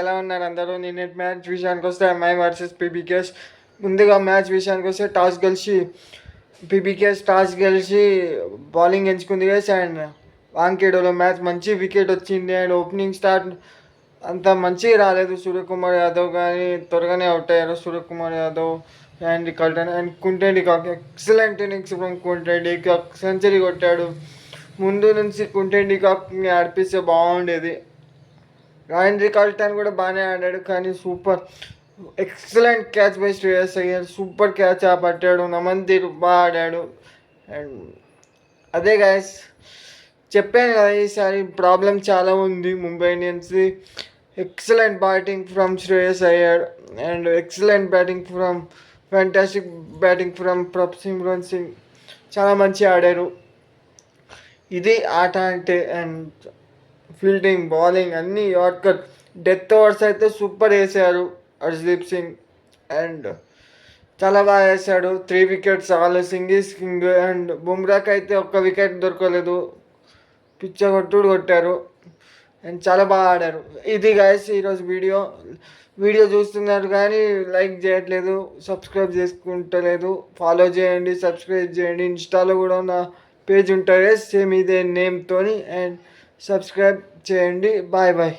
ఎలా ఉన్నారు అందరూ? నిన్నటి మ్యాచ్ విషయానికి వస్తే ఎంఐ వర్సెస్ పీబీకేఎస్. ముందుగా మ్యాచ్ విషయానికి వస్తే పీబీకేఎస్ టాస్ గెలిచి బౌలింగ్ ఎంచుకుంది గైస్. అండ్ వాంకేడోలో మ్యాచ్ మంచి వికెట్ వచ్చింది. అండ్ ఓపెనింగ్ స్టార్ట్ అంత మంచిగా రాలేదు. సూర్యకుమార్ యాదవ్ కానీ త్వరగానే అవుట్ అయ్యారు. సూర్యకుమార్ యాదవ్ అండ్ కల్టన్ అండ్ కుంటే డికాక్ ఎక్సలెంట్ ఇన్నింగ్స్ ఫ్రమ్ కుంటే డికాక్ సెంచరీ కొట్టాడు. ముందు నుంచి కుంటే డికాక్ని ఆడిపిస్తే బాగుండేది. రాయండ్రీ కల్టన్ కూడా బాగానే ఆడాడు, కానీ super excellent catch by Shreyas Iyer. Super catch పట్టాడు. నమన్దీప్ బాగా ఆడాడు. అండ్ అదే గాయస్ చెప్పాను కదా, ఈసారి ప్రాబ్లం చాలా ఉంది ముంబై ఇండియన్స్ది. Excellent batting from Shreyas Iyer and excellent batting from fantastic batting from Simran Singh. చాలా మంచిగా ఆడారు. ఇది ఆట అంటే. అండ్ ఫీల్డింగ్, బౌలింగ్ అన్నీ యార్కర్. డెత్ ఓవర్స్ అయితే సూపర్ వేసారు హర్షదీప్ సింగ్. అండ్ చాలా బాగా వేసాడు. 3 వికెట్స్ ఆల్ సింగ్. అండ్ బుమ్రాకి అయితే ఒక్క వికెట్ దొరకలేదు. పిచ్చ కొట్టుడు కొట్టారు. అండ్ చాలా బాగా ఆడారు. ఇది గాయస్ ఈరోజు వీడియో చూస్తున్నారు కానీ లైక్ చేయట్లేదు, సబ్స్క్రైబ్ చేసుకుంటలేదు. ఫాలో చేయండి, సబ్స్క్రైబ్ చేయండి. ఇన్స్టాలో కూడా నా పేజ్ ఉంటుంది సేమ్ ఇదే నేమ్తోని. అండ్ సబ్స్క్రైబ్ చేయండి. Bye bye.